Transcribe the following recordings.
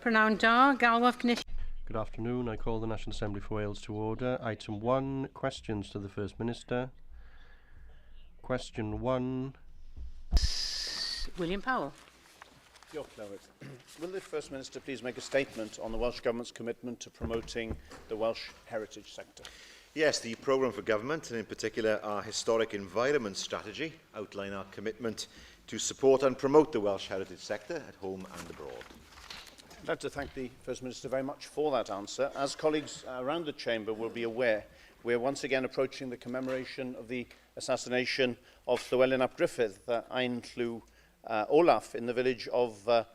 Prynawn da, galwaf cynulliad. Good afternoon. I call the National Assembly for Wales to order. Item 1, questions to the First Minister. Question 1. William Powell. Will the First Minister please make a statement on the Welsh Government's commitment to promoting the Welsh heritage sector? Yes, the programme for government, and in particular our historic environment strategy, outline our commitment to support and promote the Welsh heritage sector at home and abroad. I'd like to thank the First Minister very much for that answer. As colleagues around the Chamber will be aware, we're once again approaching the commemoration of the assassination of Llywelyn ap Gruffydd, Ein Llw Olaf, in the village of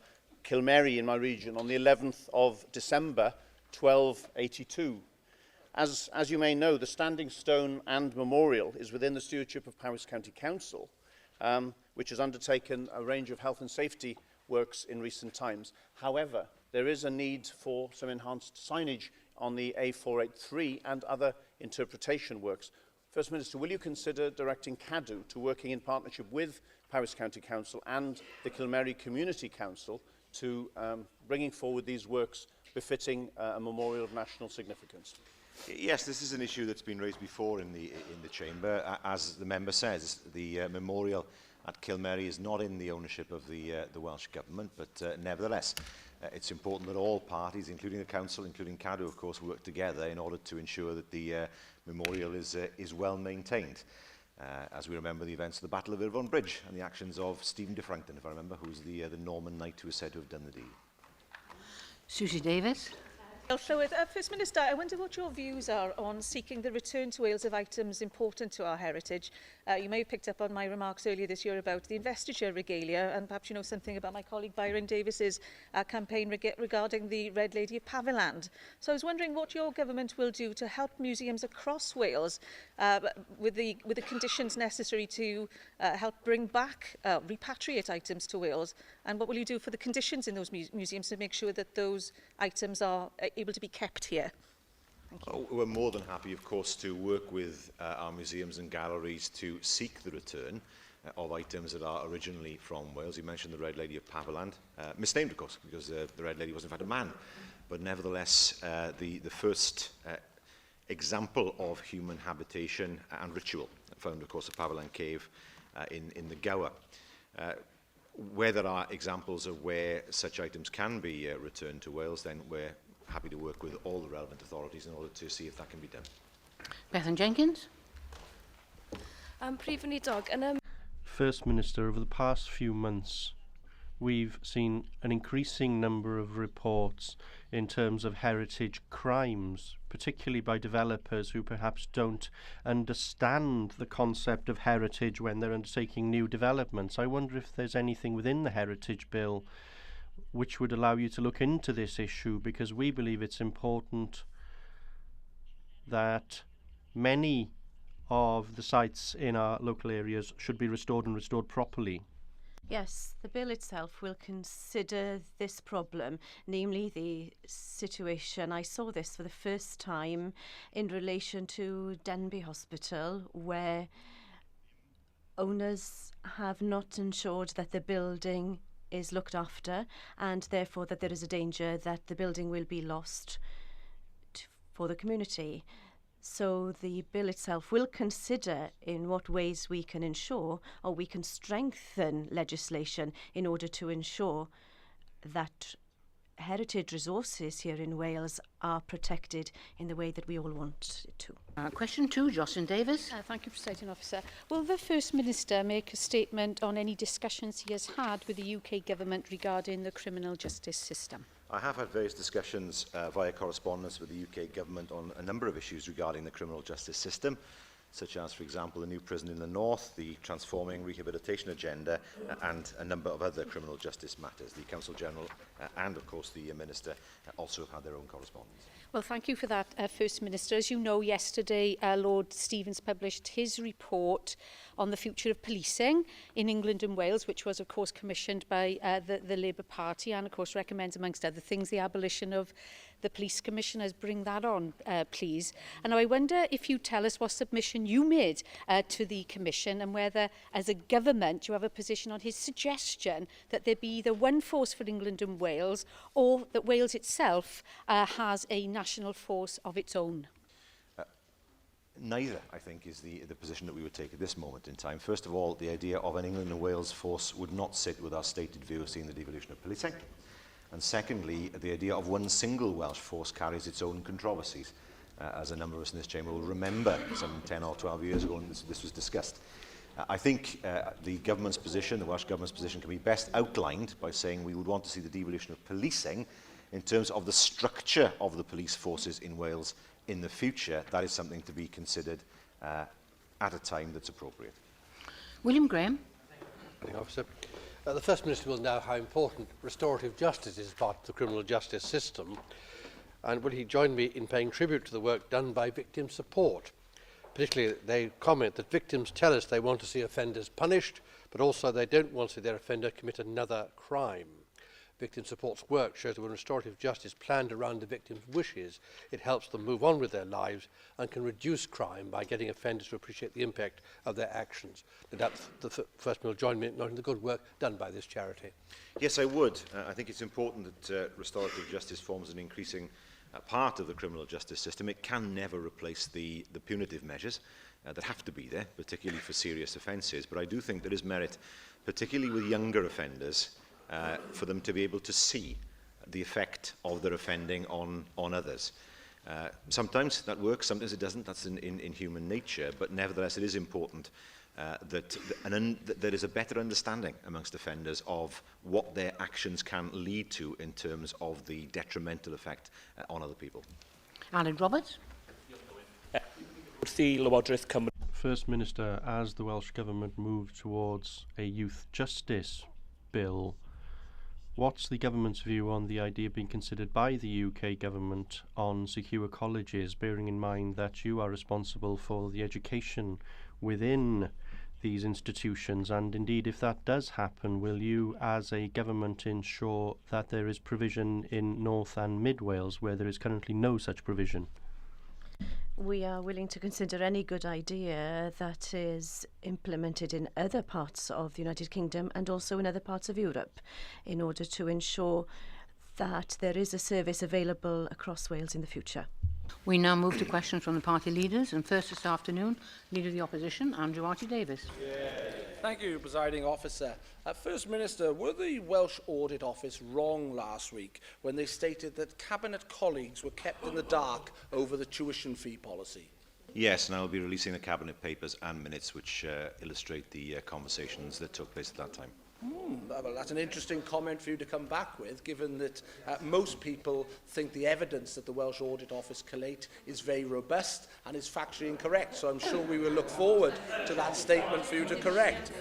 Kilmary in my region on the 11th of December 1282. As you may know, the standing stone and memorial is within the stewardship of Powys County Council, which has undertaken a range of health and safety works in recent times. However, there is a need for some enhanced signage on the A483 and other interpretation works. First Minister, will you consider directing CADW to working in partnership with Powys County Council and the Kilmary Community Council to bringing forward these works befitting a memorial of national significance? Yes, this is an issue that's been raised before in the Chamber. As the member says, the memorial at Kilmary is not in the ownership of the Welsh Government, but nevertheless, it's important that all parties, including the Council, including CADW, of course, work together in order to ensure that the memorial is well maintained. As we remember the events of the Battle of Irvine Bridge and the actions of Stephen de Frankton, if I remember, who was the Norman knight who is said to have done the deed. Susie Davis. First Minister, I wonder what your views are on seeking the return to Wales of items important to our heritage. You may have picked up on my remarks earlier this year about the investiture regalia, and perhaps you know something about my colleague Byron Davis's campaign regarding the Red Lady of Paviland. So I was wondering what your government will do to help museums across Wales with the conditions necessary to help bring back, repatriate items to Wales, and what will you do for the conditions in those museums to make sure that those items are able to be kept here? We're more than happy, of course, to work with our museums and galleries to seek the return of items that are originally from Wales. You mentioned the Red Lady of Paviland, misnamed, of course, because the Red Lady was in fact a man, but nevertheless the first example of human habitation and ritual found, of course, at Paviland Cave in the Gower. Where there are examples of where such items can be returned to Wales, then we're happy to work with all the relevant authorities in order to see if that can be done. Bethan Jenkins. Prif Weinidog. First Minister, over the past few months, we've seen an increasing number of reports in terms of heritage crimes, particularly by developers who perhaps don't understand the concept of heritage when they're undertaking new developments. I wonder if there's anything within the Heritage Bill which would allow you to look into this issue, because we believe it's important that many of the sites in our local areas should be restored and restored properly. Yes, the bill itself will consider this problem, namely the situation. I saw this for the first time in relation to Denbigh Hospital, where owners have not ensured that the building is looked after, and therefore that there is a danger that the building will be lost for the community. So the bill itself will consider in what ways we can ensure or we can strengthen legislation in order to ensure that heritage resources here in Wales are protected in the way that we all want it to. Question 2, Jocelyn Davis. Thank you, Presiding Officer. Will the First Minister make a statement on any discussions he has had with the UK Government regarding the criminal justice system? I have had various discussions via correspondence with the UK Government on a number of issues regarding the criminal justice system, such as, for example, the new prison in the north, the transforming rehabilitation agenda, and a number of other criminal justice matters. The Counsel General and, of course, the Minister also have had their own correspondence. Well, thank you for that, First Minister. As you know, yesterday Lord Stevens published his report on the future of policing in England and Wales, which was, of course, commissioned by the Labour Party and, of course, recommends, amongst other things, the abolition of the police commissioners. Bring that on, please. And now I wonder if you tell us what submission submission you made to the Commission, and whether, as a government, you have a position on his suggestion that there be either one force for England and Wales, or that Wales itself has a national force of its own. Neither, I think, is the position that we would take at this moment in time. First of all, the idea of an England and Wales force would not sit with our stated view of seeing the devolution of policing. And secondly, the idea of one single Welsh force carries its own controversies. As a number of us in this chamber will remember, some 10 or 12 years ago when this was discussed. I think the government's position, the Welsh Government's position, can be best outlined by saying we would want to see the devolution of policing in terms of the structure of the police forces in Wales in the future. That is something to be considered at a time that's appropriate. William Graham. Thank you, Officer. The First Minister will know how important restorative justice is part of the criminal justice system, and will he join me in paying tribute to the work done by victim support? Particularly, they comment that victims tell us they want to see offenders punished, but also they don't want to see their offender commit another crime. Victim support's work shows that when restorative justice planned around the victim's wishes, it helps them move on with their lives and can reduce crime by getting offenders to appreciate the impact of their actions. The First Minister will join me in noting the good work done by this charity. Yes, I would. I think it's important that restorative justice forms an increasing part of the criminal justice system. It can never replace the punitive measures that have to be there, particularly for serious offences. But I do think there is merit, particularly with younger offenders, for them to be able to see the effect of their offending on others. Sometimes that works, sometimes it doesn't. That's in human nature. But nevertheless, it is important that there is a better understanding amongst offenders of what their actions can lead to in terms of the detrimental effect on other people. Alan Roberts. First Minister, as the Welsh Government moved towards a youth justice bill, what's the government's view on the idea being considered by the UK government on secure colleges, bearing in mind that you are responsible for the education within these institutions? And indeed, if that does happen, will you as a government ensure that there is provision in North and Mid Wales where there is currently no such provision? We are willing to consider any good idea that is implemented in other parts of the United Kingdom and also in other parts of Europe in order to ensure that there is a service available across Wales in the future. We now move to questions from the party leaders, and first this afternoon, Leader of the Opposition, Andrew Archie-Davis. Thank you, Presiding Officer. First Minister, were the Welsh Audit Office wrong last week when they stated that Cabinet colleagues were kept in the dark over the tuition fee policy? Yes, and I will be releasing the Cabinet papers and minutes which illustrate the conversations that took place at that time. Well, that's an interesting comment for you to come back with, given that most people think the evidence that the Welsh Audit Office collate is very robust and is factually incorrect. So I'm sure we will look forward to that statement for you to correct.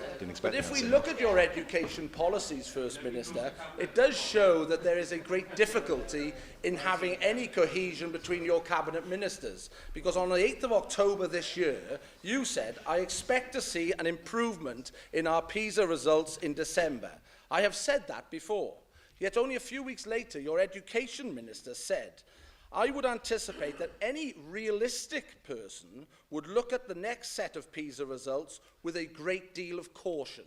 But if we look at your education policies, First Minister, it does show that there is a great difficulty in having any cohesion between your Cabinet Ministers. Because on the 8th of October this year, you said, I expect to see an improvement in our PISA results in December. I have said that before. Yet only a few weeks later, your Education Minister said, I would anticipate that any realistic person would look at the next set of PISA results with a great deal of caution.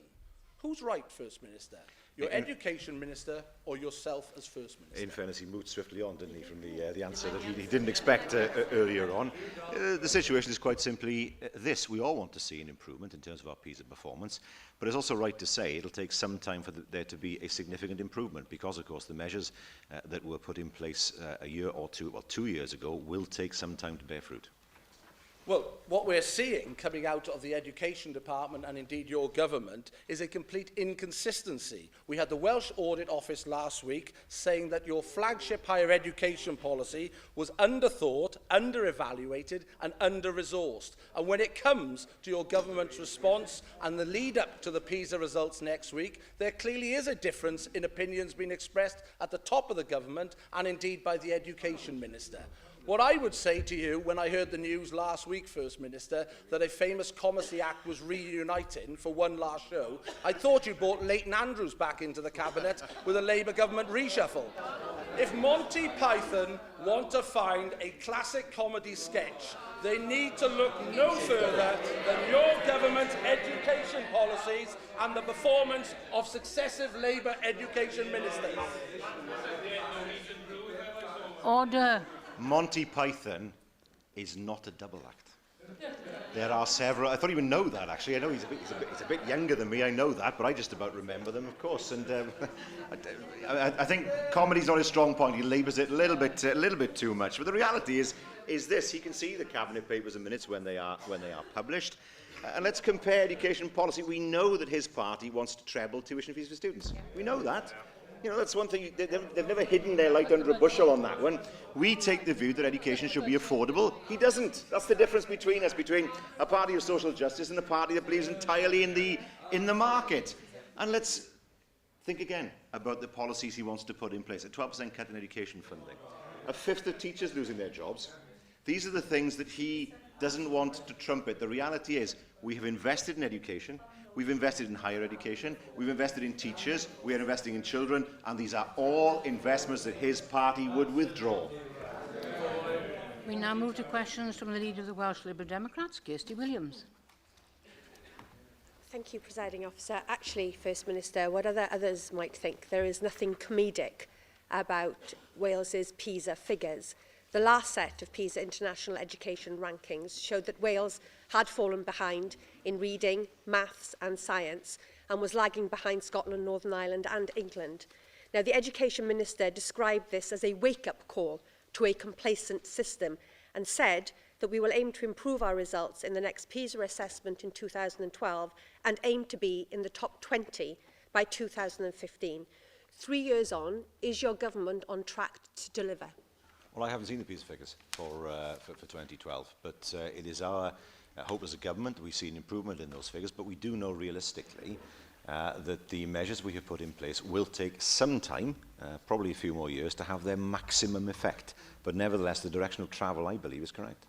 Who's right, First Minister? Your Education Minister or yourself as First Minister? In fairness, he moved swiftly on, didn't he, from the answer that he didn't expect earlier on. The situation is quite simply this. We all want to see an improvement in terms of our PISA performance, but it's also right to say it'll take some time for there to be a significant improvement because, of course, the measures that were put in place a year or two, well, 2 years ago, will take some time to bear fruit. Well, what we're seeing coming out of the Education Department and indeed your government is a complete inconsistency. We had the Welsh Audit Office last week saying that your flagship higher education policy was underthought, under-evaluated and under-resourced. And when it comes to your government's response and the lead-up to the PISA results next week, there clearly is a difference in opinions being expressed at the top of the government and indeed by the Education Minister. What I would say to you when I heard the news last week, First Minister, that a famous Commissary Act was reuniting for one last show, I thought you brought Leighton Andrews back into the Cabinet with a Labour government reshuffle. If Monty Python want to find a classic comedy sketch, they need to look no further than your government's education policies and the performance of successive Labour education ministers. Order. Monty Python is not a double act. There are several. I don't even know that, actually. I know he's a bit younger than me, I know that, but I just about remember them, of course. And I think comedy's not his strong point. He labours it a little bit too much. But the reality is this: he can see the cabinet papers and minutes when they are published. And let's compare education policy. We know that his party wants to treble tuition fees for students. We know that. You know, that's one thing. They've never hidden their light under a bushel on that one. We take the view that education should be affordable. He doesn't. That's the difference between us, between a party of social justice and a party that believes entirely in the market. And let's think again about the policies he wants to put in place. A 12% cut in education funding. A fifth of teachers losing their jobs. These are the things that he doesn't want to trumpet. The reality is we have invested in education. We've invested in higher education, we've invested in teachers, we are investing in children, and these are all investments that his party would withdraw. We now move to questions from the Leader of the Welsh Liberal Democrats, Kirsty Williams. Thank you, Presiding Officer. Actually, First Minister, what others might think, there is nothing comedic about Wales's PISA figures. The last set of PISA International Education Rankings showed that Wales had fallen behind in reading, maths and science and was lagging behind Scotland, Northern Ireland and England. Now, the Education Minister described this as a wake-up call to a complacent system and said that we will aim to improve our results in the next PISA assessment in 2012 and aim to be in the top 20 by 2015. 3 years on, is your government on track to deliver? Well, I haven't seen the PISA figures for 2012, but it is our hope as a government that we see an improvement in those figures, but we do know realistically that the measures we have put in place will take some time, probably a few more years, to have their maximum effect. But nevertheless, the direction of travel, I believe, is correct.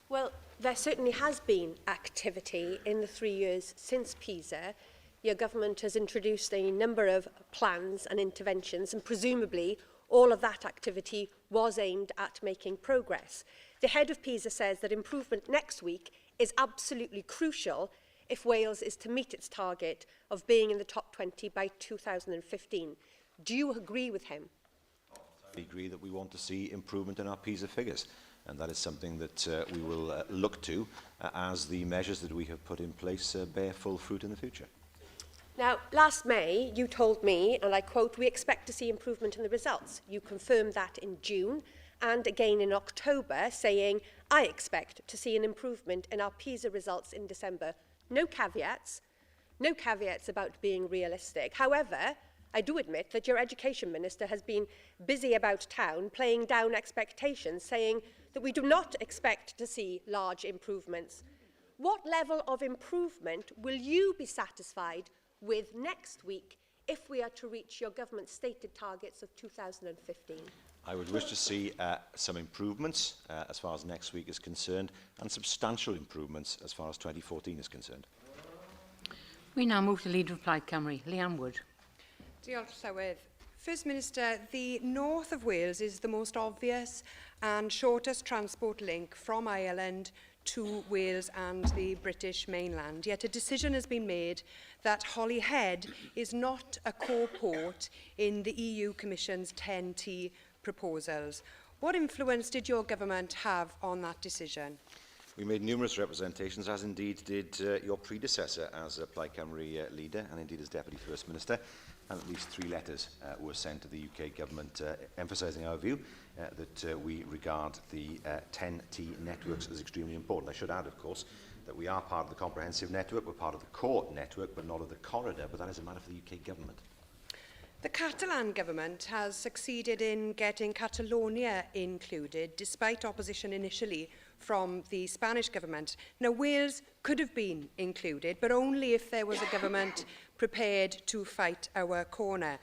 Well, there certainly has been activity in the 3 years since PISA. Your government has introduced a number of plans and interventions, and presumably all of that activity was aimed at making progress. The head of PISA says that improvement next week is absolutely crucial if Wales is to meet its target of being in the top 20 by 2015. Do you agree with him? I agree that we want to see improvement in our PISA figures, and that is something that we will look to as the measures that we have put in place bear full fruit in the future. Now, last May, you told me, and I quote, "We expect to see improvement in the results." You confirmed that in June and again in October, saying, "I expect to see an improvement in our PISA results in December." No caveats about being realistic. However, I do admit that your Education Minister has been busy about town playing down expectations, saying that we do not expect to see large improvements. What level of improvement will you be satisfied with next week if we are to reach your government's stated targets of 2015? I would wish to see some improvements as far as next week is concerned, and substantial improvements as far as 2014 is concerned. We now move to Leader of Plaid Cymru, Leanne Wood. Diolch Llywydd. First Minister, the north of Wales is the most obvious and shortest transport link from Ireland to Wales and the British mainland. Yet a decision has been made that Holyhead is not a core port in the EU Commission's 10T proposals. What influence did your government have on that decision? We made numerous representations, as indeed did your predecessor as a Plaid Cymru leader, and indeed as Deputy First Minister, and at least 3 letters were sent to the UK government emphasising our view that we regard the 10T networks as extremely important. I should add, of course, that we are part of the comprehensive network, we're part of the core network, but not of the corridor, but that is a matter for the UK government. The Catalan government has succeeded in getting Catalonia included, despite opposition initially from the Spanish government. Now, Wales could have been included, but only if there was a government prepared to fight our corner.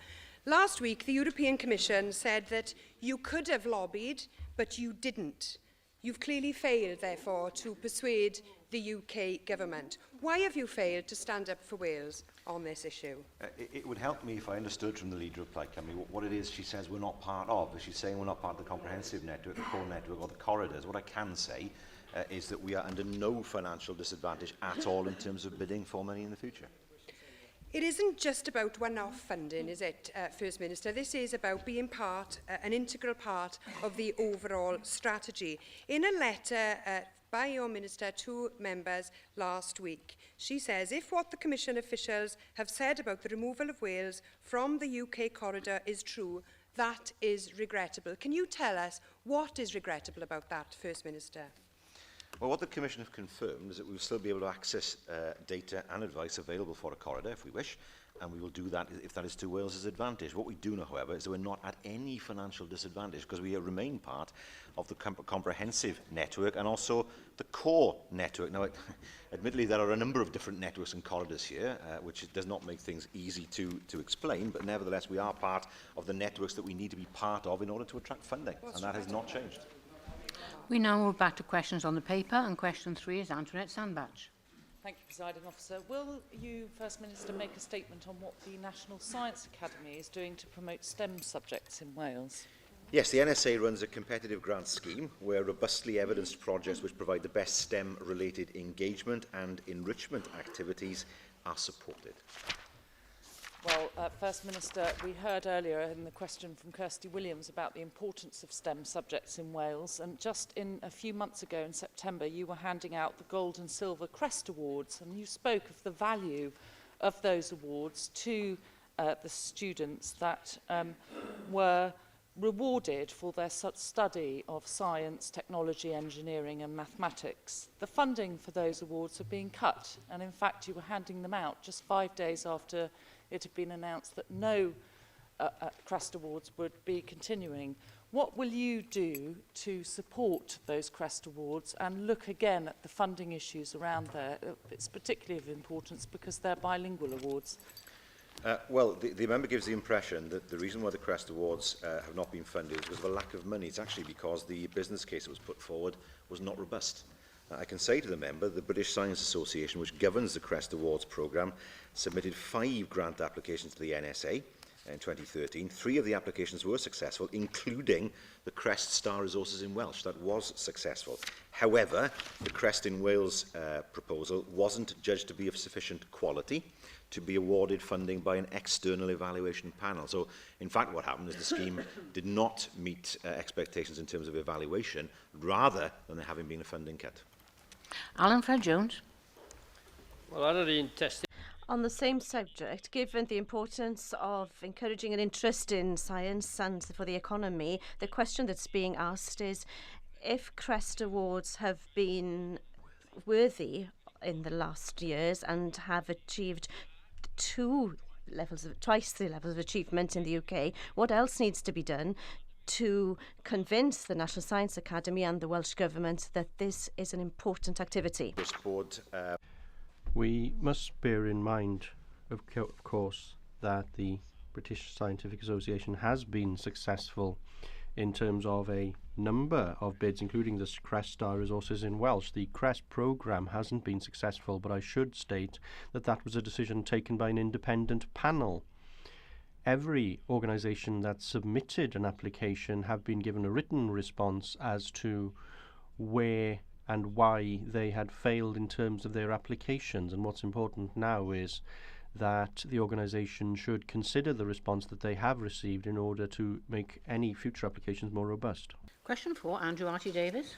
Last week, the European Commission said that you could have lobbied, but you didn't. You've clearly failed, therefore, to persuade the UK government. Why have you failed to stand up for Wales on this issue? It would help me if I understood from the Leader of Plaid Cymru what it is she says we're not part of. Is she saying we're not part of the comprehensive network, the core network, or the corridors? What I can say is that we are under no financial disadvantage at all in terms of bidding for money in the future. It isn't just about one-off funding, is it, First Minister? This is about being an integral part of the overall strategy. In a letter by your Minister to members last week, she says, if what the Commission officials have said about the removal of Wales from the UK corridor is true, that is regrettable. Can you tell us what is regrettable about that, First Minister? Well, what the Commission have confirmed is that we will still be able to access data and advice available for a corridor if we wish, and we will do that if that is to Wales's advantage. What we do know, however, is that we're not at any financial disadvantage because we remain part of the comprehensive network and also the core network. Now, admittedly, there are a number of different networks and corridors here, which does not make things easy to explain, but nevertheless, we are part of the networks that we need to be part of in order to attract funding, and that has not changed. We now move back to questions on the paper, and question 3 is Antoinette Sandbach. Thank you, Presiding Officer. Will you, First Minister, make a statement on what the National Science Academy is doing to promote STEM subjects in Wales? Yes, the NSA runs a competitive grant scheme where robustly evidenced projects which provide the best STEM-related engagement and enrichment activities are supported. Well, First Minister, we heard earlier in the question from Kirsty Williams about the importance of STEM subjects in Wales, and just a few months ago in September you were handing out the Gold and Silver Crest Awards, and you spoke of the value of those awards to the students that were rewarded for their study of science, technology, engineering and mathematics. The funding for those awards are being cut, and in fact you were handing them out just 5 days after it had been announced that no Crest Awards would be continuing. What will you do to support those Crest Awards and look again at the funding issues around there? It's particularly of importance because they're bilingual awards. Well, the member gives the impression that the reason why the Crest Awards have not been funded is because of a lack of money. It's actually because the business case that was put forward was not robust. I can say to the member, the British Science Association, which governs the Crest Awards programme, submitted 5 grant applications to the NSA in 2013. 3 of the applications were successful, including the Crest Star Resources in Welsh. That was successful. However, the Crest in Wales proposal wasn't judged to be of sufficient quality to be awarded funding by an external evaluation panel. So, in fact, what happened is the scheme did not meet expectations in terms of evaluation, rather than there having been a funding cut. Alan Fred Jones. Well, on the same subject, given the importance of encouraging an interest in science and for the economy, the question that's being asked is if Crest Awards have been worthy in the last years and have achieved twice the levels of achievement in the UK, what else needs to be done to convince the National Science Academy and the Welsh Government that this is an important activity? We must bear in mind, of course, that the British Scientific Association has been successful in terms of a number of bids, including the Crest Star Resources in Welsh. The Crest programme hasn't been successful, but I should state that that was a decision taken by an independent panel. Every organisation that submitted an application have been given a written response as to where and why they had failed in terms of their applications. And what's important now is that the organisation should consider the response that they have received in order to make any future applications more robust. Question 4, Andrew Archie-Davies.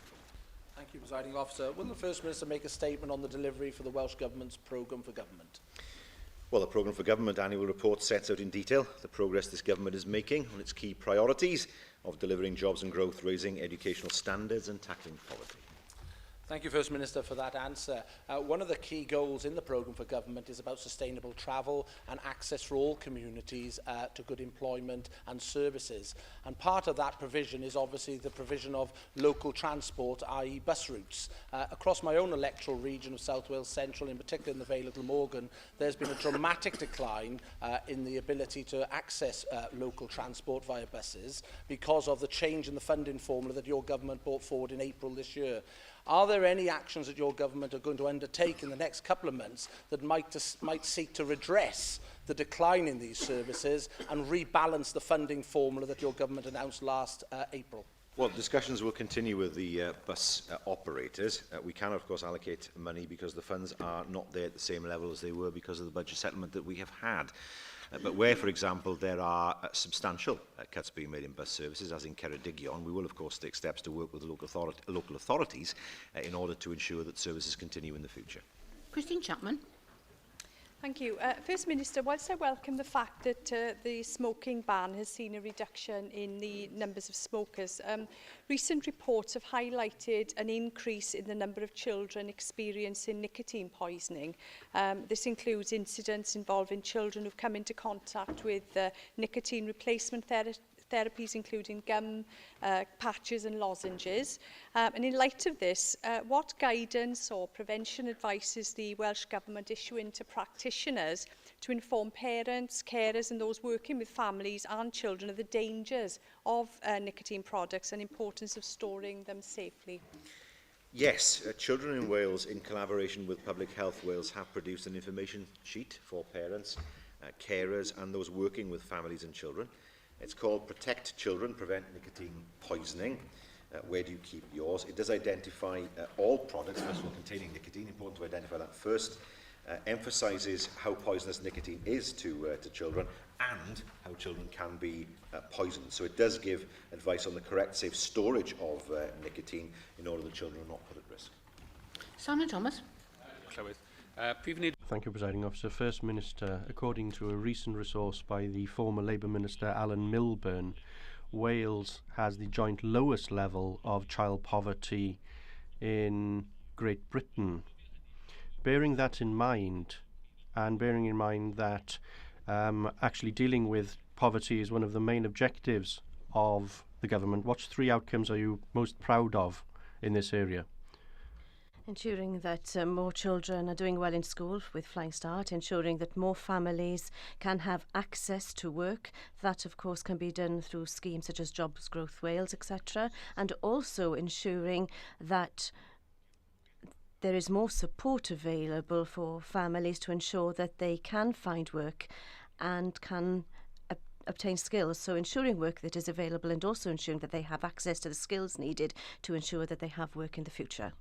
Thank you, Presiding Officer. Will the First Minister make a statement on the delivery for the Welsh Government's programme for government? Well, the Programme for Government annual report sets out in detail the progress this government is making on its key priorities of delivering jobs and growth, raising educational standards and tackling poverty. Thank you, First Minister, for that answer. One of the key goals in the programme for government is about sustainable travel and access for all communities to good employment and services. And part of that provision is obviously the provision of local transport, i.e. bus routes. Across my own electoral region of South Wales Central, in particular in the Vale of Glamorgan, there's been a dramatic decline in the ability to access local transport via buses because of the change in the funding formula that your government brought forward in April this year. Are there any actions that your government are going to undertake in the next couple of months that might seek to redress the decline in these services and rebalance the funding formula that your government announced last April? Well, discussions will continue with the bus operators. We can, of course, allocate money because the funds are not there at the same level as they were because of the budget settlement that we have had. But where, for example, there are substantial cuts being made in bus services, as in Ceredigion, we will, of course, take steps to work with the local authorities in order to ensure that services continue in the future. Christine Chapman. Thank you. First Minister, whilst I welcome the fact that the smoking ban has seen a reduction in the numbers of smokers, recent reports have highlighted an increase in the number of children experiencing nicotine poisoning. This includes incidents involving children who've come into contact with nicotine replacement therapies, including gum, patches and lozenges. And in light of this, what guidance or prevention advice is the Welsh Government issuing to practitioners to inform parents, carers and those working with families and children of the dangers of nicotine products and importance of storing them safely? Yes, Children in Wales, in collaboration with Public Health Wales, have produced an information sheet for parents, carers and those working with families and children. It's called Protect Children, Prevent Nicotine Poisoning. Where do you keep yours? It does identify all products, first of all, containing nicotine. Important to identify that first. Emphasises how poisonous nicotine is to children and how children can be poisoned. So it does give advice on the correct, safe storage of nicotine in order that children are not put at risk. Simon Thomas. Thank you, Presiding Officer. First Minister, according to a recent resource by the former Labour Minister Alan Milburn, Wales has the joint lowest level of child poverty in Great Britain. Bearing that in mind, and bearing in mind that actually dealing with poverty is one of the main objectives of the government, what 3 outcomes are you most proud of in this area? Ensuring that more children are doing well in school with Flying Start, ensuring that more families can have access to work. That, of course, can be done through schemes such as Jobs Growth Wales, etc. And also ensuring that there is more support available for families to ensure that they can find work and can obtain skills. So ensuring work that is available and also ensuring that they have access to the skills needed to ensure that they have work in the future.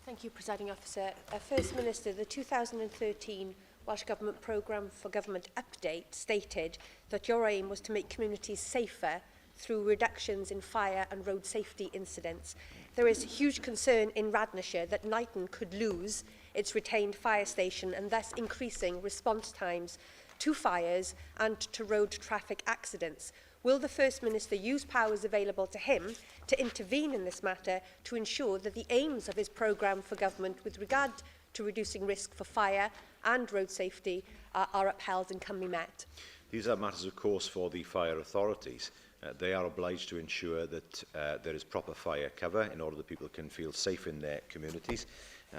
Thank you, Presiding Officer. First Minister, the 2013 Welsh Government Programme for Government Update stated that your aim was to make communities safer through reductions in fire and road safety incidents. There is huge concern in Radnorshire that Knighton could lose its retained fire station and thus increasing response times to fires and to road traffic accidents. Will the First Minister use powers available to him to intervene in this matter to ensure that the aims of his programme for government with regard to reducing risk for fire and road safety are upheld and can be met? These are matters, of course, for the fire authorities. They are obliged to ensure that there is proper fire cover in order that people can feel safe in their communities.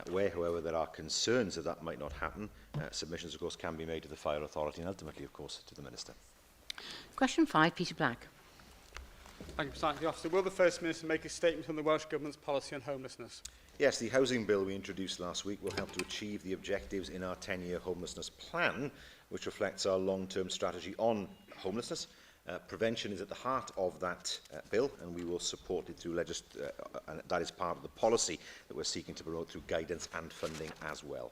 Where, however, there are concerns that that might not happen, submissions, of course, can be made to the fire authority and ultimately, of course, to the Minister. Question 5, Peter Black. Thank you, Presiding Officer. Will the First Minister make a statement on the Welsh Government's policy on homelessness? Yes, the housing bill we introduced last week will help to achieve the objectives in our 10-year homelessness plan, which reflects our long-term strategy on homelessness. Prevention is at the heart of that bill, and we will support it through and that is part of the policy that we're seeking to promote through guidance and funding as well.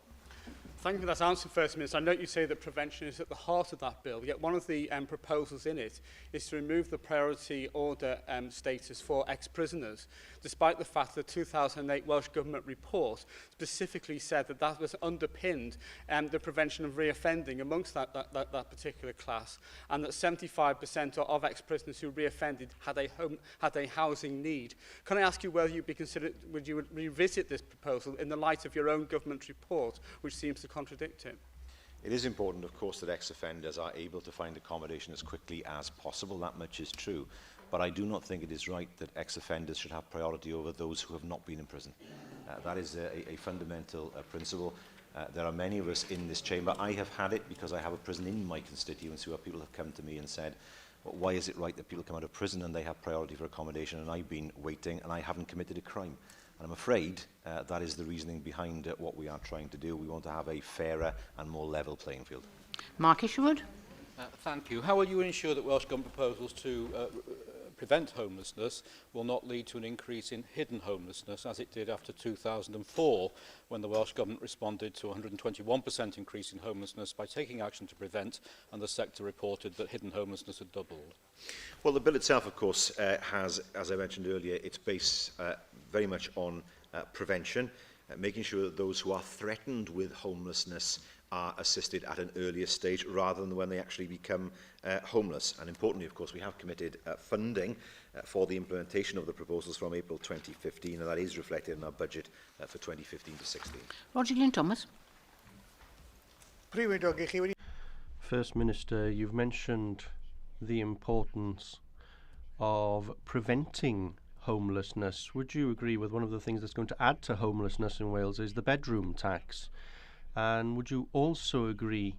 Thank you for that answer, First Minister. I note you say that prevention is at the heart of that bill, yet one of the proposals in it is to remove the priority order status for ex-prisoners, despite the fact that the 2008 Welsh Government report specifically said that that was underpinned the prevention of reoffending amongst that particular class, and that 75% of ex-prisoners who reoffended had a housing need. Can I ask you whether would you revisit this proposal in the light of your own government report, which seems to contradict it? It is important, of course, that ex-offenders are able to find accommodation as quickly as possible. That much is true. But I do not think it is right that ex-offenders should have priority over those who have not been in prison. That is a fundamental principle. There are many of us in this chamber. I have had it because I have a prison in my constituency where people have come to me and said, well, why is it right that people come out of prison and they have priority for accommodation and I've been waiting and I haven't committed a crime? And I'm afraid that is the reasoning behind what we are trying to do. We want to have a fairer and more level playing field. Mark Isherwood. Thank you. How will you ensure that Welsh Government proposals to prevent homelessness will not lead to an increase in hidden homelessness, as it did after 2004, when the Welsh Government responded to a 121% increase in homelessness by taking action to prevent, and the sector reported that hidden homelessness had doubled? Well, the bill itself, of course, has, as I mentioned earlier, its base very much on prevention, making sure that those who are threatened with homelessness are assisted at an earlier stage rather than when they actually become homeless. And importantly, of course, we have committed funding for the implementation of the proposals from April 2015, and that is reflected in our budget for 2015 to 16. Roger Glyn Thomas. First Minister, you've mentioned the importance of preventing homelessness. Would you agree with one of the things that's going to add to homelessness in Wales is the bedroom tax? And would you also agree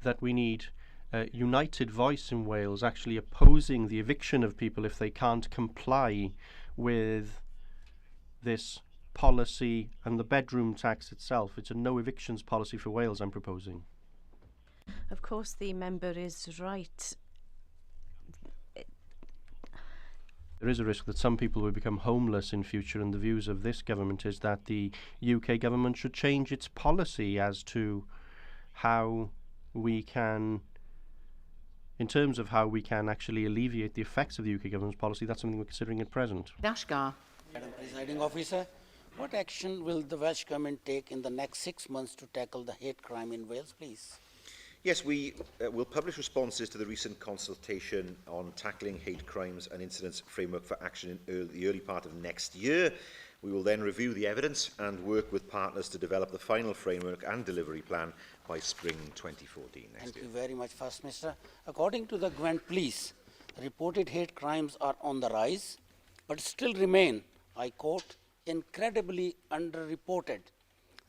that we need a united voice in Wales actually opposing the eviction of people if they can't comply with this policy and the bedroom tax itself? It's a no evictions policy for Wales I'm proposing. Of course, the member is right. There is a risk that some people will become homeless in future, and the views of this government is that the UK government should change its policy as to how we can, in terms of how we can actually alleviate the effects of the UK government's policy. That's something we're considering at present. Dashgar. Madam Presiding Officer, what action will the Welsh Government take in the next 6 months to tackle the hate crime in Wales, please? Yes, we will publish responses to the recent consultation on tackling hate crimes and incidents framework for action in the early part of next year. We will then review the evidence and work with partners to develop the final framework and delivery plan by spring 2014 next year. Thank you very much, First Minister. According to the Gwent Police, reported hate crimes are on the rise, but still remain, I quote, incredibly underreported.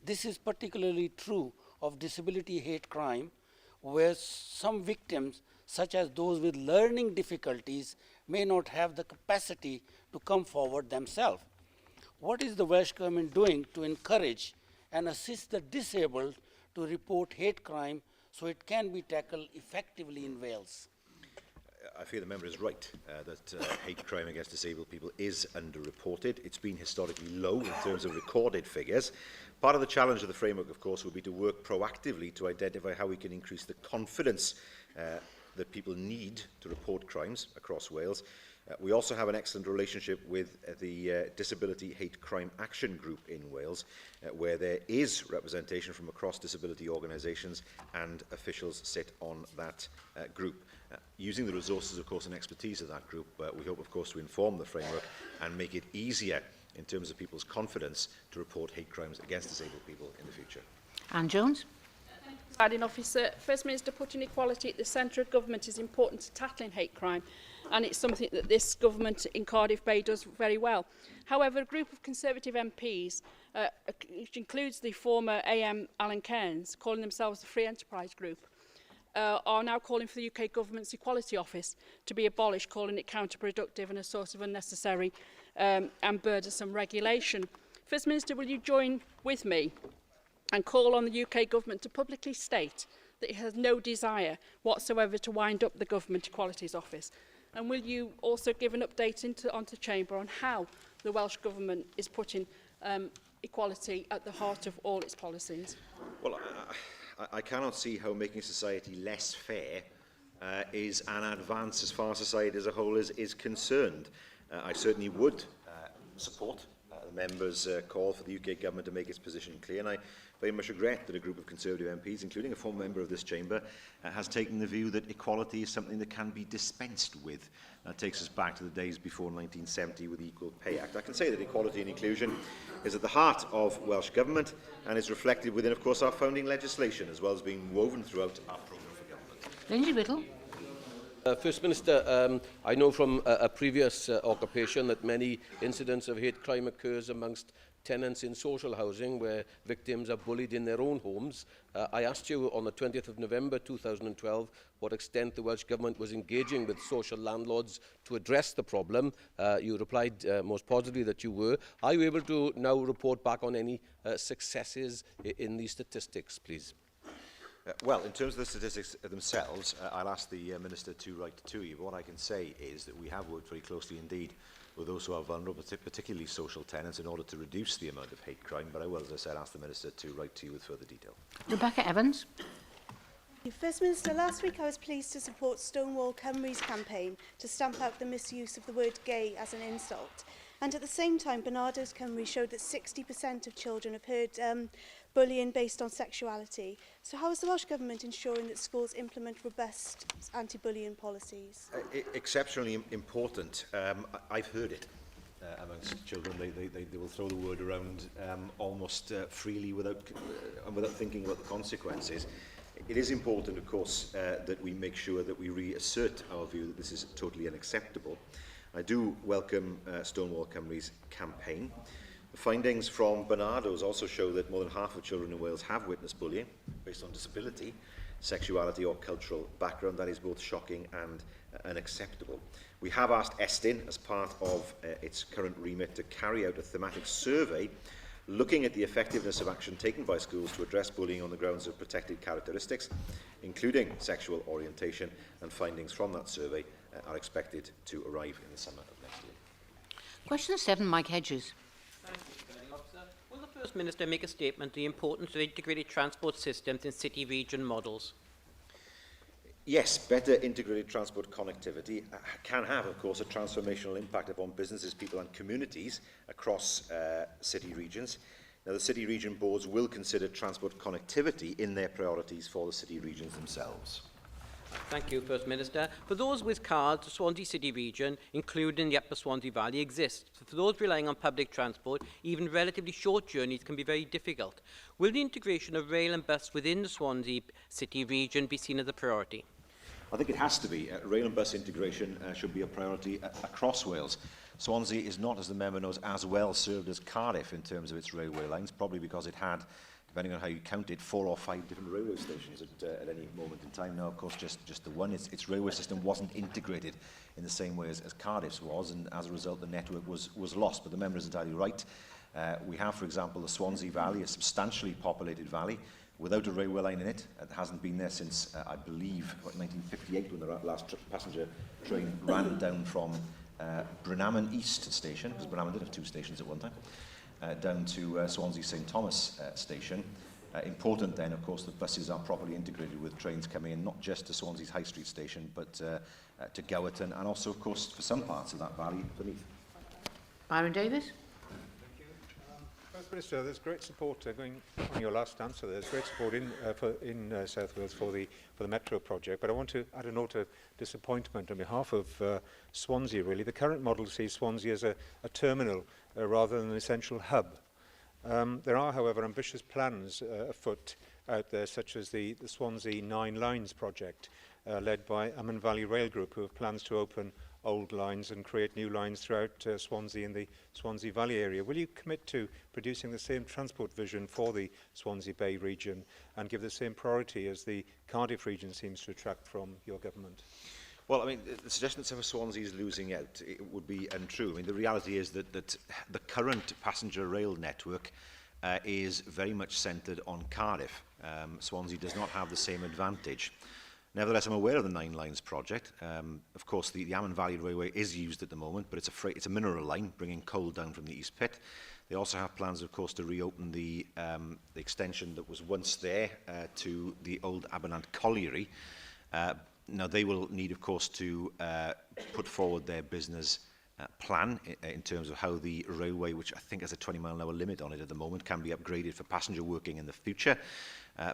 This is particularly true of disability hate crime, where some victims, such as those with learning difficulties, may not have the capacity to come forward themselves. What is the Welsh Government doing to encourage and assist the disabled to report hate crime so it can be tackled effectively in Wales? I fear the member is right that hate crime against disabled people is underreported. It's been historically low in terms of recorded figures. Part of the challenge of the framework, of course, will be to work proactively to identify how we can increase the confidence that people need to report crimes across Wales. We also have an excellent relationship with the Disability Hate Crime Action Group in Wales, where there is representation from across disability organisations, and officials sit on that group. Using the resources, of course, and expertise of that group, we hope, of course, to inform the framework and make it easier in terms of people's confidence to report hate crimes against disabled people in the future. Anne Jones. Presiding Officer, First Minister, putting equality at the centre of government is important to tackling hate crime, and it's something that this government in Cardiff Bay does very well. However, a group of Conservative MPs, which includes the former AM Alan Cairns, calling themselves the Free Enterprise Group, are now calling for the UK Government's Equality Office to be abolished, calling it counterproductive and a source of unnecessary and burdensome regulation. First Minister, will you join with me and call on the UK Government to publicly state that it has no desire whatsoever to wind up the Government Equalities Office? And will you also give an update onto Chamber on how the Welsh Government is putting equality at the heart of all its policies? Well, I cannot see how making society less fair is an advance as far as society as a whole is concerned. I certainly would support the member's call for the UK Government to make its position clear, and I very much regret that a group of Conservative MPs, including a former member of this chamber, has taken the view that equality is something that can be dispensed with. That takes us back to the days before 1970 with the Equal Pay Act. I can say that equality and inclusion is at the heart of Welsh Government and is reflected within, of course, our founding legislation, as well as being woven throughout our programme for government. Lindsay Whittle. First Minister, I know from a previous occupation that many incidents of hate crime occurs amongst tenants in social housing where victims are bullied in their own homes. I asked you on the 20th of November 2012 what extent the Welsh Government was engaging with social landlords to address the problem. You replied most positively that you were. Are you able to now report back on any successes in these statistics, please? Well, in terms of the statistics themselves, I'll ask the Minister to write to you. But what I can say is that we have worked very closely indeed with those who are vulnerable, particularly social tenants, in order to reduce the amount of hate crime. But I will, as I said, ask the Minister to write to you with further detail. Rebecca Evans. First Minister, last week I was pleased to support Stonewall Cymru's campaign to stamp out the misuse of the word gay as an insult. And at the same time, Barnardo's Cymru showed that 60% of children have heard bullying based on sexuality. So how is the Welsh Government ensuring that schools implement robust anti-bullying policies? Exceptionally important. I've heard it amongst children. They will throw the word around almost freely without thinking about the consequences. It is important, of course, that we make sure that we reassert our view that this is totally unacceptable. I do welcome Stonewall Cymru's campaign. The findings from Barnardo's also show that more than half of children in Wales have witnessed bullying based on disability, sexuality or cultural background. That is both shocking and unacceptable. We have asked Estyn, as part of its current remit, to carry out a thematic survey looking at the effectiveness of action taken by schools to address bullying on the grounds of protected characteristics, including sexual orientation, and findings from that survey are expected to arrive in the summer of next year. Question 7, Mike Hedges. Thank you, Presiding Officer. Will the First Minister make a statement on the importance of integrated transport systems in city-region models? Yes, better integrated transport connectivity can have, of course, a transformational impact upon businesses, people and communities across city regions. Now, the city region boards will consider transport connectivity in their priorities for the city regions themselves. Thank you, First Minister. For those with cars, the Swansea City region, including the Upper Swansea Valley, exists. For those relying on public transport, even relatively short journeys can be very difficult. Will the integration of rail and bus within the Swansea City region be seen as a priority? I think it has to be. Rail and bus integration should be a priority across Wales. Swansea is not, as the member knows, as well served as Cardiff in terms of its railway lines, probably because it had, depending on how you count it, 4 or 5 different railway stations at any moment in time. Now, of course, just the one. Its railway system wasn't integrated in the same way as Cardiff's was, and as a result, the network was lost. But the member is entirely right. We have, for example, the Swansea Valley, a substantially populated valley, without a railway line in it. It hasn't been there since, I believe, 1958, when the last passenger train ran down from Brynaman East Station, because Brynaman did have 2 stations at one time, down to Swansea St Thomas Station. Important then, of course, that buses are properly integrated with trains coming in, not just to Swansea's High Street Station, but to Gowerton, and also, of course, for some parts of that valley beneath. Byron Davis. First Minister, there's great support, going on your last answer, there's great support in South Wales for the Metro project, but I want to add a note of disappointment on behalf of Swansea, really. The current model sees Swansea as a terminal rather than an essential hub. There are, however, ambitious plans afoot out there, such as the Swansea 9 Lines project, led by Amman Valley Rail Group, who have plans to open old lines and create new lines throughout Swansea and the Swansea Valley area. Will you commit to producing the same transport vision for the Swansea Bay region and give the same priority as the Cardiff region seems to attract from your government? Well, I mean, the suggestion that Swansea is losing out, it would be untrue. I mean, the reality is that the current passenger rail network is very much centred on Cardiff. Swansea does not have the same advantage. Nevertheless, I'm aware of the 9 Lines project. Of course, the Amman Valley Railway is used at the moment, but it's a mineral line bringing coal down from the East Pit. They also have plans, of course, to reopen the extension that was once there to the old Abernant Colliery. Now, they will need, of course, to put forward their business plan in terms of how the railway, which I think has a 20-mile-an-hour limit on it at the moment, can be upgraded for passenger working in the future.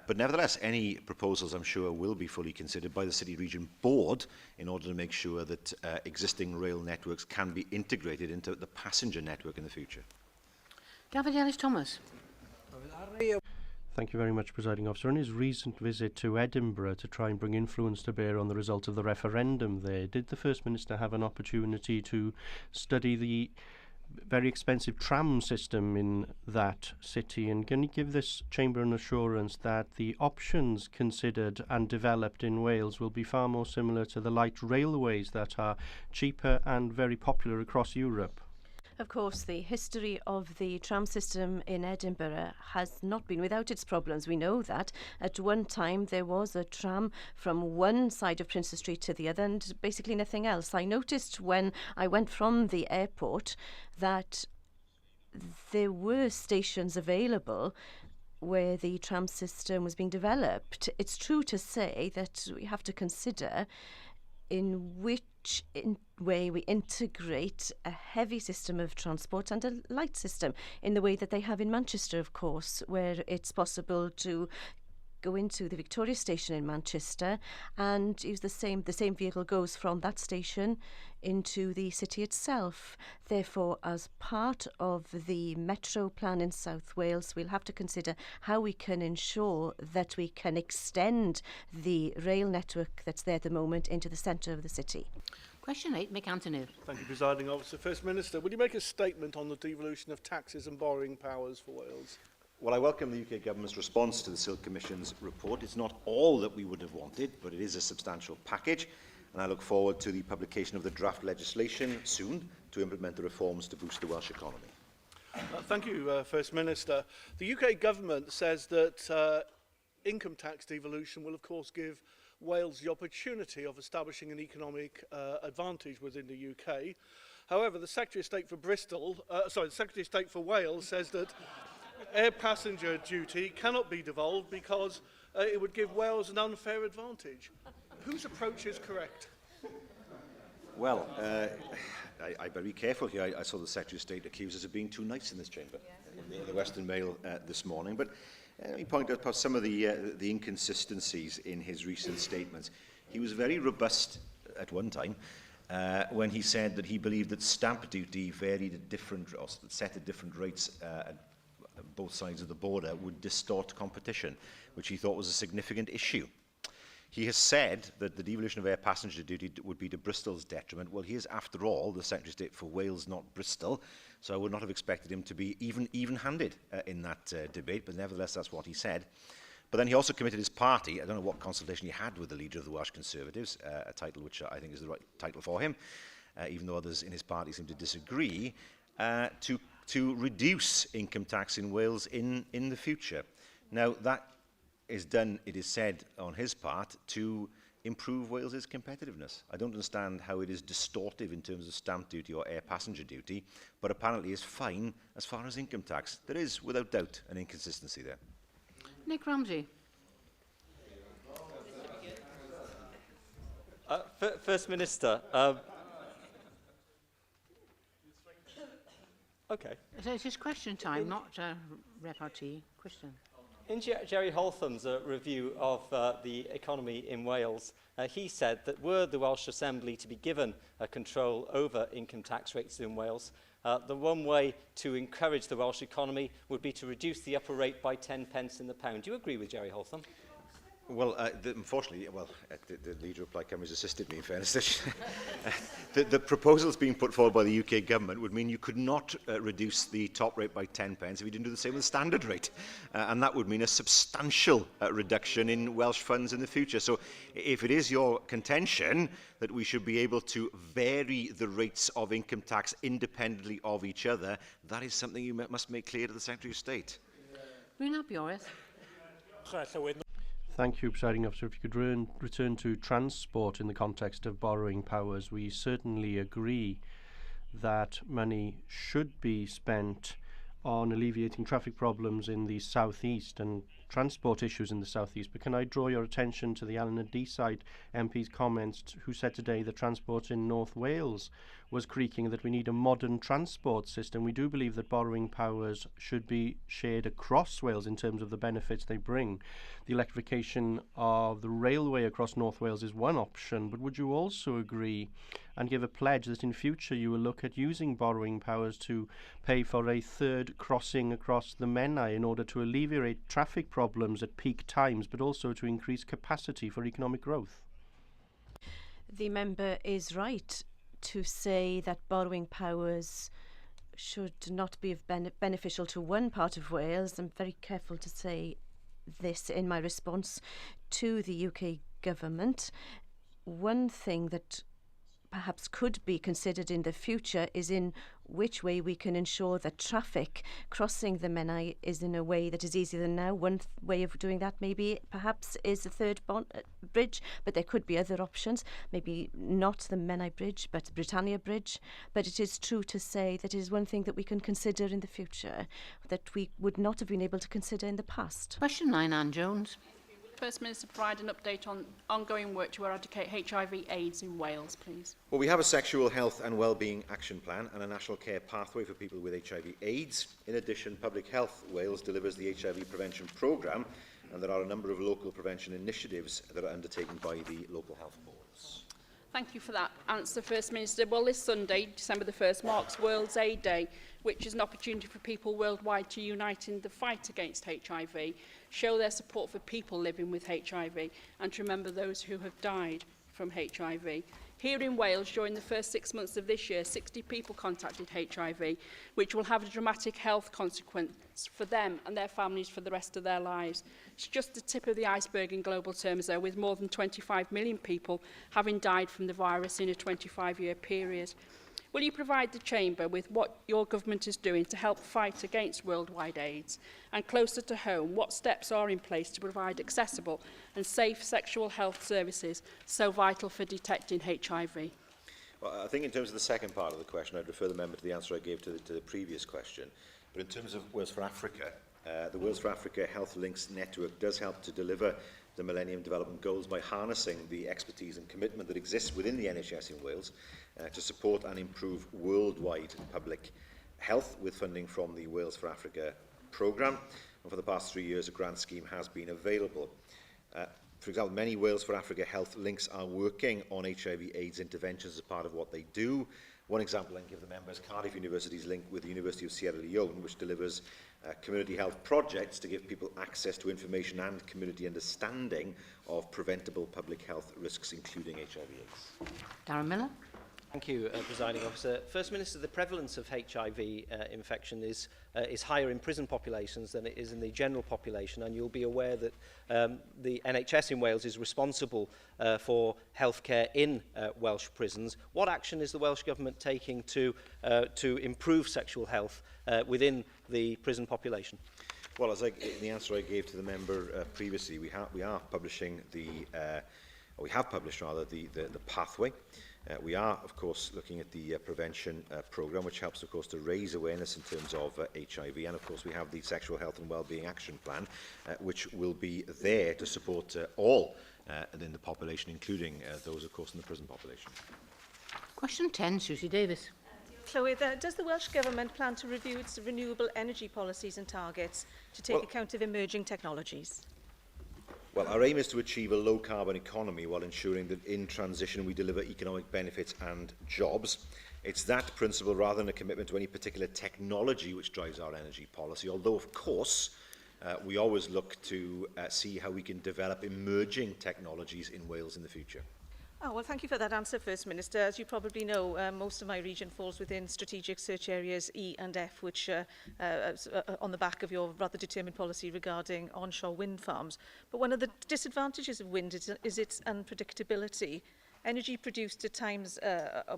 But nevertheless, any proposals, I'm sure, will be fully considered by the City Region Board in order to make sure that existing rail networks can be integrated into the passenger network in the future. David Ellis-Thomas. Thank you very much, Presiding Officer. On his recent visit to Edinburgh to try and bring influence to bear on the result of the referendum there, did the First Minister have an opportunity to study the very expensive tram system in that city, and can you give this chamber an assurance that the options considered and developed in Wales will be far more similar to the light railways that are cheaper and very popular across Europe? Of course, the history of the tram system in Edinburgh has not been without its problems. We know that. At one time, there was a tram from one side of Princes Street to the other and basically nothing else. I noticed when I went from the airport that there were stations available where the tram system was being developed. It's true to say that we have to consider in which way we integrate a heavy system of transport and a light system in the way that they have in Manchester, of course, where it's possible to go into the Victoria station in Manchester and use the same vehicle goes from that station into the city itself. Therefore, as part of the metro plan in South Wales, we'll have to consider how we can ensure that we can extend the rail network that's there at the moment into the centre of the city. Question 8, Mick Anthony. Thank you, Presiding Officer. First Minister, would you make a statement on the devolution of taxes and borrowing powers for Wales? Well, I welcome the UK Government's response to the Silk Commission's report. It's not all that we would have wanted, but it is a substantial package, and I look forward to the publication of the draft legislation soon to implement the reforms to boost the Welsh economy. Thank you, First Minister. The UK Government says that income tax devolution will, of course, give Wales the opportunity of establishing an economic advantage within the UK. However, the Secretary of State for the Secretary of State for Wales says that air passenger duty cannot be devolved because it would give Wales an unfair advantage. Whose approach is correct? Well, I better be careful here. I saw the Secretary of State accuse us of being too nice in this chamber in the Western Mail this morning. But let me point out some of the inconsistencies in his recent statements. He was very robust at one time when he said that he believed that stamp duty varied at different, or set at different rates at both sides of the border would distort competition, which he thought was a significant issue. He has said that the devolution of air passenger duty would be to Bristol's detriment. Well, he is, after all, the Secretary of State for Wales, not Bristol, so I would not have expected him to be even-handed in that debate, but nevertheless, that's what he said. But then he also committed his party, I don't know what consultation he had with the leader of the Welsh Conservatives, a title which I think is the right title for him, even though others in his party seem to disagree, to reduce income tax in Wales in the future. Now, that is done, it is said, on his part, to improve Wales's competitiveness. I don't understand how it is distortive in terms of stamp duty or air passenger duty, but apparently is fine as far as income tax. There is, without doubt, an inconsistency there. Nick Ramsey. First Minister, okay. So it's just question time, not repartee. Question. In Jerry Holtham's review of the economy in Wales, he said that were the Welsh Assembly to be given control over income tax rates in Wales, the one way to encourage the Welsh economy would be to reduce the upper rate by 10 pence in the pound. Do you agree with Jerry Holtham? Well, unfortunately, the Leader of Plaid Cymru's assisted me, in fairness. The proposals being put forward by the UK Government would mean you could not reduce the top rate by 10 pence if you didn't do the same with the standard rate. And that would mean a substantial reduction in Welsh funds in the future. So if it is your contention that we should be able to vary the rates of income tax independently of each other, that is something you must make clear to the Secretary of State. Rhys Beoreth. Thank you, Presiding Officer. If you could return to transport in the context of borrowing powers, we certainly agree that money should be spent on alleviating traffic problems in the southeast and transport issues in the southeast. But can I draw your attention to the Alan and Deeside MP's comments, who said today that transport in North Wales was creaking, that we need a modern transport system. We do believe that borrowing powers should be shared across Wales in terms of the benefits they bring. The electrification of the railway across North Wales is one option, but would you also agree and give a pledge that in future you will look at using borrowing powers to pay for a third crossing across the Menai in order to alleviate traffic problems at peak times, but also to increase capacity for economic growth? The member is right to say that borrowing powers should not be beneficial to one part of Wales. I'm very careful to say this in my response to the UK government. One thing that perhaps could be considered in the future is in which way we can ensure that traffic crossing the Menai is in a way that is easier than now. One way of doing that maybe perhaps is the third bridge, but there could be other options, maybe not the Menai Bridge but Britannia Bridge. But it is true to say that it is one thing that we can consider in the future that we would not have been able to consider in the past. Question 9, Anne Jones. First Minister provide an update on ongoing work to eradicate HIV/AIDS in Wales, please. Well, we have a sexual health and wellbeing action plan and a national care pathway for people with HIV/AIDS. In addition, Public Health Wales delivers the HIV prevention programme, and there are a number of local prevention initiatives that are undertaken by the local health boards. Thank you for that answer, First Minister. Well, this Sunday, December the 1st, marks World AIDS Day, which is an opportunity for people worldwide to unite in the fight against HIV, show their support for people living with HIV, and to remember those who have died from HIV. Here in Wales, during the first 6 months of this year, 60 people contacted HIV, which will have a dramatic health consequence for them and their families for the rest of their lives. It's just the tip of the iceberg in global terms, though, with more than 25 million people having died from the virus in a 25-year period. Will you provide the Chamber with what your government is doing to help fight against worldwide AIDS? And closer to home, what steps are in place to provide accessible and safe sexual health services so vital for detecting HIV? Well, I think in terms of the second part of the question, I'd refer the member to the answer I gave to the previous question. But in terms of Wales for Africa, the Wales for Africa Health Links Network does help to deliver the Millennium Development Goals by harnessing the expertise and commitment that exists within the NHS in Wales to support and improve worldwide public health with funding from the Wales for Africa programme. And for the past 3 years, a grant scheme has been available. For example, many Wales for Africa Health Links are working on HIV/AIDS interventions as part of what they do. One example I can give the members, Cardiff University's link with the University of Sierra Leone, which delivers community health projects to give people access to information and community understanding of preventable public health risks, including HIV/AIDS. Darren Miller. Thank you, Presiding Officer. First Minister, the prevalence of HIV infection is higher in prison populations than it is in the general population, and you'll be aware that the NHS in Wales is responsible for healthcare in Welsh prisons. What action is the Welsh Government taking to improve sexual health within the prison population? Well, as in the answer I gave to the member previously, we are publishing we have published rather the pathway. We are, of course, looking at the prevention programme, which helps, of course, to raise awareness in terms of HIV. And, of course, we have the Sexual Health and Wellbeing Action Plan, which will be there to support all in the population, including those, of course, in the prison population. Question 10, Susie Davis. Llywydd, does the Welsh Government plan to review its renewable energy policies and targets to take account of emerging technologies? Well, our aim is to achieve a low-carbon economy while ensuring that in transition we deliver economic benefits and jobs. It's that principle rather than a commitment to any particular technology which drives our energy policy, although, of course, we always look to see how we can develop emerging technologies in Wales in the future. Oh, well, thank you for that answer, First Minister. As you probably know, most of my region falls within strategic search areas E and F, which on the back of your rather determined policy regarding onshore wind farms. But one of the disadvantages of wind is its unpredictability. Energy produced at times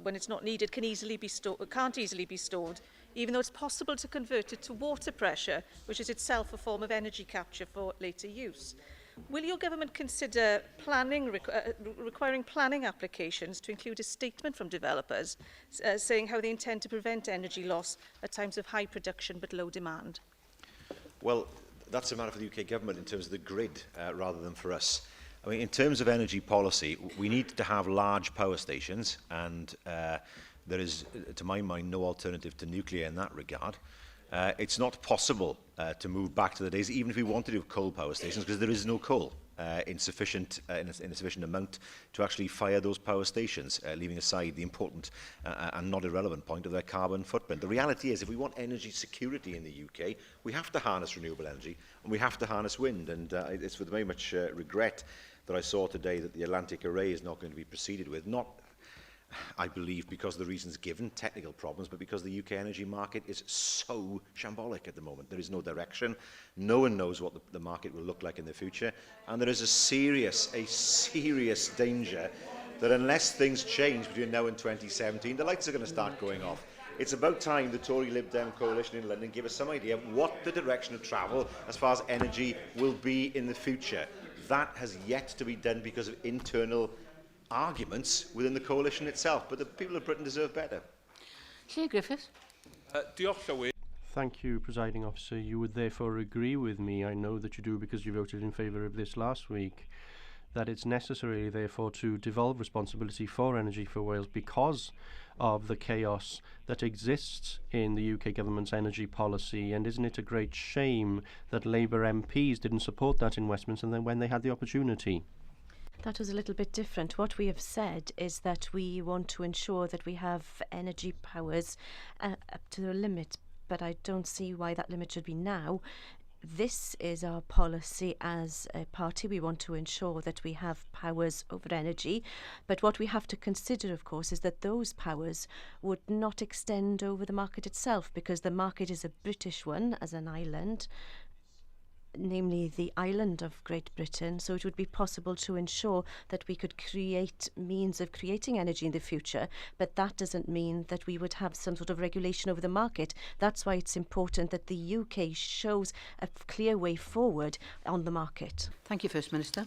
when it's not needed can't easily be stored, even though it's possible to convert it to water pressure, which is itself a form of energy capture for later use. Will your government consider requiring planning applications to include a statement from developers saying how they intend to prevent energy loss at times of high production but low demand? Well, that's a matter for the UK government in terms of the grid rather than for us. I mean, in terms of energy policy, we need to have large power stations, and there is, to my mind, no alternative to nuclear in that regard. It's not possible to move back to the days, even if we wanted to have coal power stations, because there is no coal in a sufficient amount to actually fire those power stations, leaving aside the important and not irrelevant point of their carbon footprint. The reality is, if we want energy security in the UK, we have to harness renewable energy, and we have to harness wind. And it's with very much regret that I saw today that the Atlantic Array is not going to be proceeded with. I believe because of the reasons given, technical problems, but because the UK energy market is so shambolic at the moment. There is no direction. No one knows what the market will look like in the future. And there is a serious danger that unless things change between now and 2017, the lights are going to start going off. It's about time the Tory Lib Dem coalition in London give us some idea of what the direction of travel as far as energy will be in the future. That has yet to be done because of internal arguments within the coalition itself, but the people of Britain deserve better. Lle Griffiths. Thank you, Presiding Officer. You would therefore agree with me, I know that you do because you voted in favour of this last week, that it's necessary therefore to devolve responsibility for energy for Wales because of the chaos that exists in the UK government's energy policy. And isn't it a great shame that Labour MPs didn't support that in Westminster when they had the opportunity? That was a little bit different. What we have said is that we want to ensure that we have energy powers up to a limit, but I don't see why that limit should be now. This is our policy as a party. We want to ensure that we have powers over energy, but what we have to consider, of course, is that those powers would not extend over the market itself, because the market is a British one as an island, namely the island of Great Britain, so it would be possible to ensure that we could create means of creating energy in the future, but that doesn't mean that we would have some sort of regulation over the market. That's why it's important that the UK shows a clear way forward on the market. Thank you, First Minister.